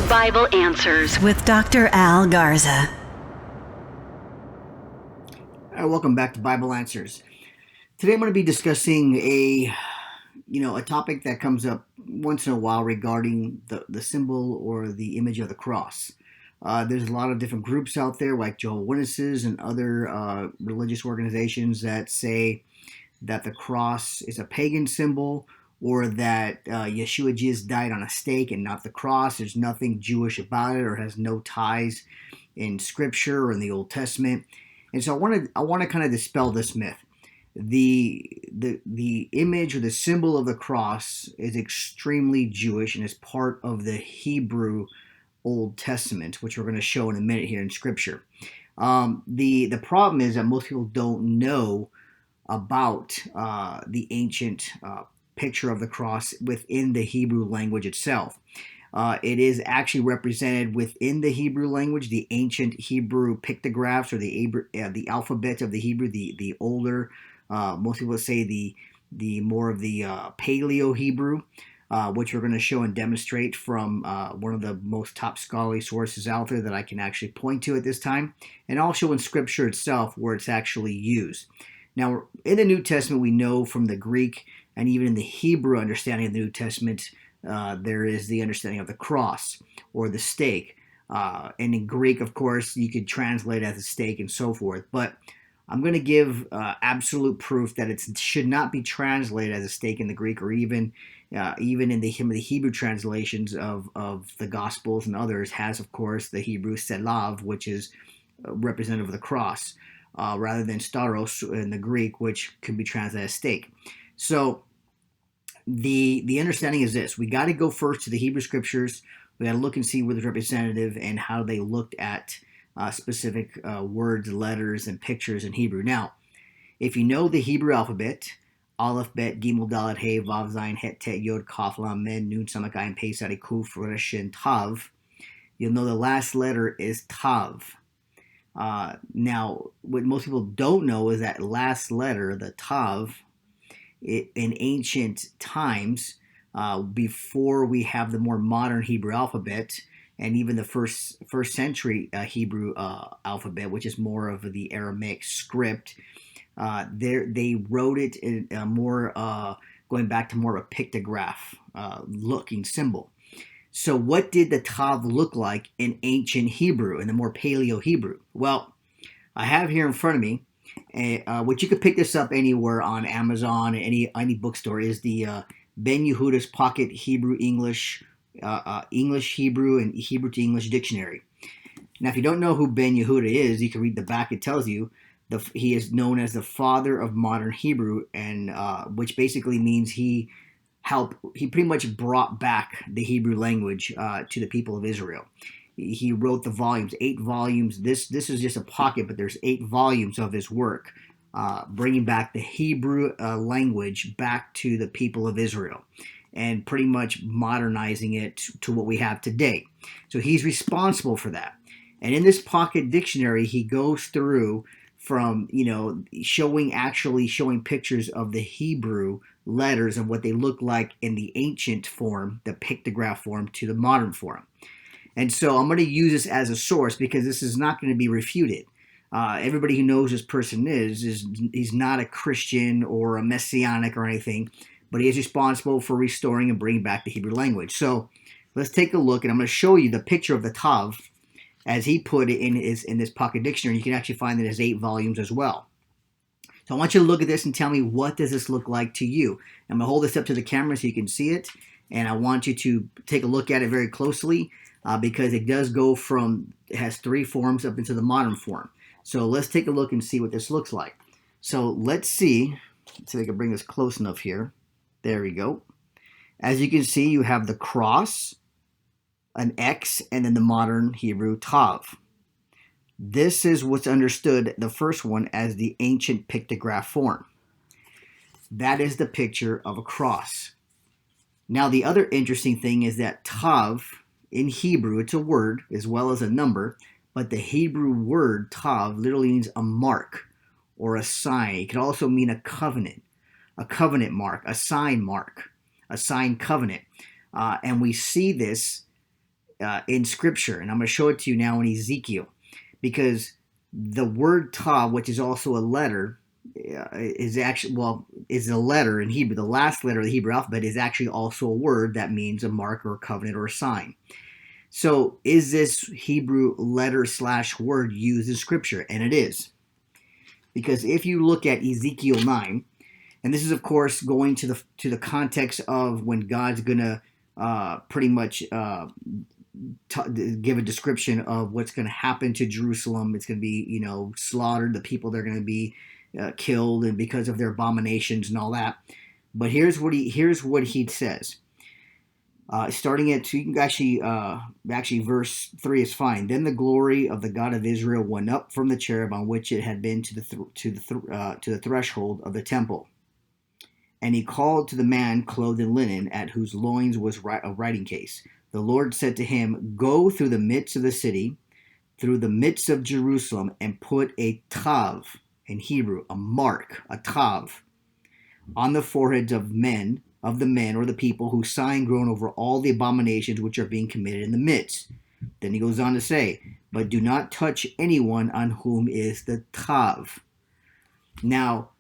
Bible Answers with Dr. Al Garza. Welcome back to Bible Answers. Today I'm going to be discussing a topic that comes up once in a while regarding the symbol or the image of the cross. There's a lot of different groups out there like Jehovah's Witnesses and other religious organizations that say that the cross is a pagan symbol, or that Yeshua just died on a stake and not the cross. There's nothing Jewish about it, or has no ties in Scripture or in the Old Testament. And so I want to kind of dispel this myth. The image or the symbol of the cross is extremely Jewish and is part of the Hebrew Old Testament, which we're going to show in a minute here in Scripture. The problem is that most people don't know about the ancient picture of the cross within the Hebrew language itself. It is actually represented within the Hebrew language, the ancient Hebrew pictographs, or the alphabet of the Hebrew, the older, most people say the more of the Paleo Hebrew, which we're going to show and demonstrate from one of the most top scholarly sources out there that I can actually point to at this time, and also in Scripture itself where it's actually used. Now, in the New Testament, we know from the Greek and even in the Hebrew understanding of the New Testament, there is the understanding of the cross or the stake. And in Greek, of course, you could translate it as a stake and so forth. But I'm going to give absolute proof that it should not be translated as a stake in the Greek, or even in the Hebrew translations of the Gospels and others has, of course, the Hebrew selav, which is representative of the cross, rather than staros in the Greek, which could be translated as stake. So the understanding is this: we got to go first to the Hebrew Scriptures. We got to look and see where it's representative and how they looked at specific words, letters, and pictures in Hebrew. Now, if you know the Hebrew alphabet, Aleph, Bet, Gimel, Dalet, Hey, Vav, Zayin, Het, Tet, Yod, Kaf, Lam, Mem, Nun, Samach, Ayin, Pei, Sadi, Kuf, Resh, and Tav, you'll know the last letter is Tav. Now, what most people don't know is that last letter, the Tav, in ancient times, before we have the more modern Hebrew alphabet, and even the first century Hebrew alphabet, which is more of the Aramaic script, they wrote it in going back to more of a pictograph looking symbol. So what did the Tav look like in ancient Hebrew, in the more Paleo Hebrew? Well, I have here in front of me, which you could pick this up anywhere on Amazon, any bookstore, is the Ben Yehuda's Pocket Hebrew English Hebrew and Hebrew to English Dictionary. Now, if you don't know who Ben Yehuda is, you can read the back. It tells you he is known as the father of modern Hebrew, and which basically means he pretty much brought back the Hebrew language to the people of Israel. He wrote the volumes, 8 volumes. This is just a pocket, but there's 8 volumes of his work, bringing back the Hebrew language back to the people of Israel, and pretty much modernizing it to what we have today. So he's responsible for that. And in this pocket dictionary, he goes through from, showing pictures of the Hebrew letters and what they look like in the ancient form, the pictograph form, to the modern form. And so I'm going to use this as a source because this is not going to be refuted. Everybody who knows this person he's not a Christian or a Messianic or anything, but he is responsible for restoring and bringing back the Hebrew language. So let's take a look, and I'm going to show you the picture of the Tav as he put it in this pocket dictionary. You can actually find it as 8 volumes as well. So I want you to look at this and tell me, what does this look like to you? I'm going to hold this up to the camera so you can see it, and I want you to take a look at it very closely because it does go it has 3 forms up into the modern form. So let's take a look and see what this looks like. So let's see if I can bring this close enough here. There we go. As you can see, you have the cross, an X, and then the modern Hebrew Tav. This is what's understood, the first one, as the ancient pictograph form. That is the picture of a cross. Now, the other interesting thing is that Tav, in Hebrew, it's a word as well as a number, but the Hebrew word Tav literally means a mark or a sign. It could also mean a covenant mark, a sign covenant. And we see this in Scripture, and I'm going to show it to you now in Ezekiel, because the word tav, which is also a letter, is a letter in Hebrew. The last letter of the Hebrew alphabet is actually also a word that means a mark or a covenant or a sign. So is this Hebrew letter / word used in Scripture? And it is. Because if you look at Ezekiel 9, and this is, of course, going to the context of when God's going to pretty much give a description of what's going to happen to Jerusalem. It's going to be, slaughtered. The people, they're going to be killed, and because of their abominations and all that. But here's what he says. Starting at 2, you can actually verse 3 is fine. Then the glory of the God of Israel went up from the cherub on which it had been to the threshold of the temple. And he called to the man clothed in linen, at whose loins was a writing case. The Lord said to him, "Go through the midst of the city, through the midst of Jerusalem, and put a tav," in Hebrew, a mark, a tav, on the foreheads of the men or the people whose sign grown over all the abominations which are being committed in the midst. Then he goes on to say, "But do not touch anyone on whom is the tav." Now,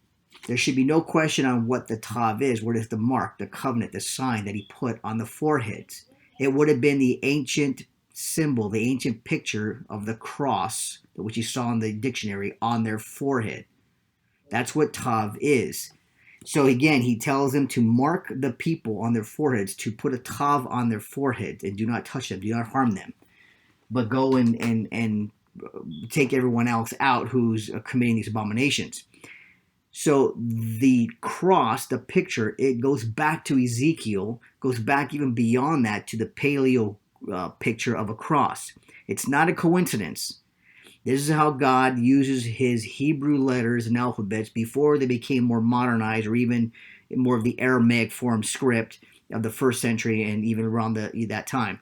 there should be no question on what the tav is. What is the mark, the covenant, the sign that he put on the foreheads? It would have been the ancient symbol, the ancient picture of the cross, which you saw in the dictionary, on their forehead. That's what tav is. So again, he tells them to mark the people on their foreheads, to put a tav on their foreheads, and do not touch them, do not harm them, but go and take everyone else out who's committing these abominations. So the cross, the picture, it goes back to Ezekiel, goes back even beyond that to the paleo picture of a cross. It's not a coincidence. This is how God uses his Hebrew letters and alphabets before they became more modernized, or even more of the Aramaic form script of the 1st century and even around that time.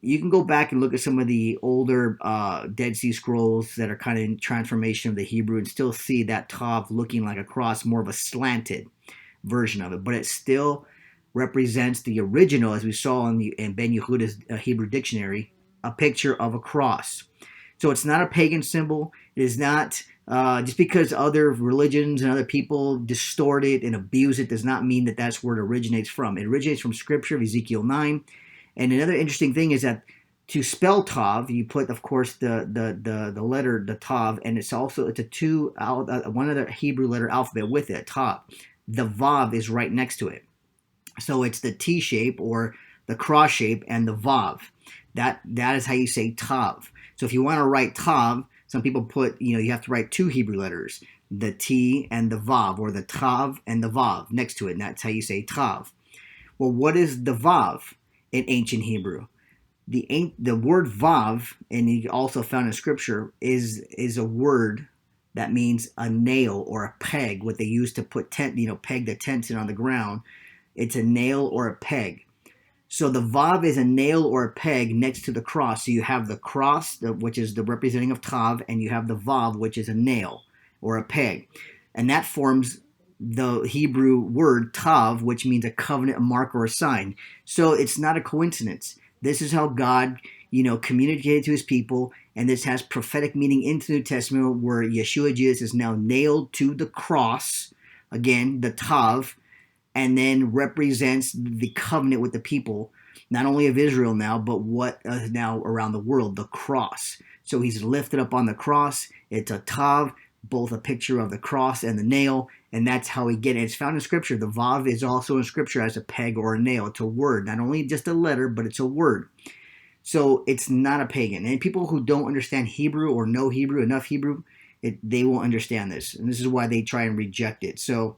You can go back and look at some of the older Dead Sea Scrolls that are kind of in transformation of the Hebrew and still see that tav looking like a cross, more of a slanted version of it. But it still represents the original, as we saw in Ben Yehuda's Hebrew dictionary, a picture of a cross. So it's not a pagan symbol. It is not, just because other religions and other people distort it and abuse it does not mean that that's where it originates from. It originates from Scripture, Ezekiel 9. And another interesting thing is that to spell tav, you put, of course, the letter, the tav, and it's a one other Hebrew letter alphabet with it, tav. The vav is right next to it. So it's the T shape or the cross shape and the vav. That is how you say tav. So if you want to write tav, some people put, you have to write 2 Hebrew letters, the T and the vav, or the tav and the vav next to it, and that's how you say tav. Well, what is the vav in ancient Hebrew? The word vav, and you also found in Scripture, is a word that means a nail or a peg, what they use to put peg the tents in on the ground. It's a nail or a peg. So the vav is a nail or a peg next to the cross. So you have the cross, which is the representing of tav, and you have the vav, which is a nail or a peg. And that forms the Hebrew word tav, which means a covenant, a mark, or a sign. So it's not a coincidence. This is how God, communicated to his people, and this has prophetic meaning into the New Testament, where Yeshua Jesus is now nailed to the cross, again, the tav, and then represents the covenant with the people, not only of Israel now, but what now around the world, the cross. So he's lifted up on the cross. It's a tav, both a picture of the cross and the nail, and that's how we get it. It's found in Scripture. The vav is also in Scripture as a peg or a nail. It's a word, not only just a letter, but it's a word. So it's not a pagan. And people who don't understand Hebrew or know Hebrew, enough Hebrew, they won't understand this. And this is why they try and reject it. So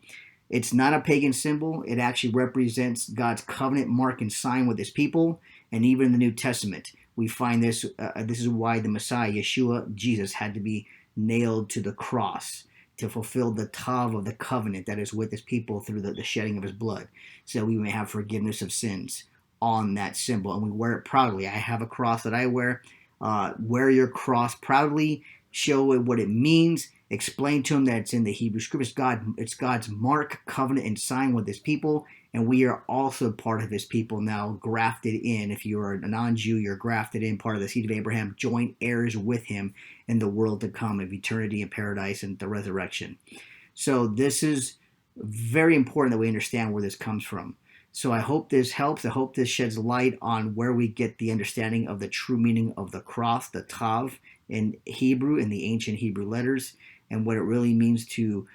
it's not a pagan symbol. It actually represents God's covenant mark and sign with his people. And even in the New Testament, we find this. This is why the Messiah, Yeshua, Jesus, had to be nailed to the cross to fulfill the tav of the covenant that is with his people through the shedding of his blood, so we may have forgiveness of sins on that symbol. And we wear it proudly. I have a cross that I wear. Wear your cross proudly. Show what it means. Explain to him that it's in the Hebrew Scriptures. It's God's mark, covenant, and sign with his people. and we are also part of his people now, grafted in. If you are a non-Jew, you're grafted in, part of the seed of Abraham, joint heirs with him in the world to come, of eternity and paradise and the resurrection. So this is very important that we understand where this comes from. So I hope this helps. I hope this sheds light on where we get the understanding of the true meaning of the cross, the tav in Hebrew, in the ancient Hebrew letters, and what it really means to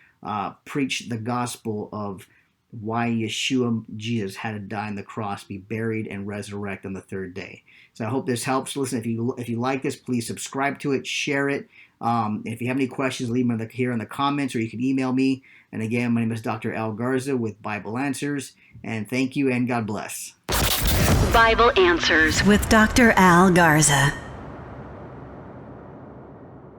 preach the gospel of why Yeshua, Jesus, had to die on the cross, be buried, and resurrect on the third day. So I hope this helps. Listen, if you like this, please subscribe to it, share it. If you have any questions, leave them here in the comments, or you can email me. And again, my name is Dr. Al Garza with Bible Answers. And thank you, and God bless. Bible Answers with Dr. Al Garza.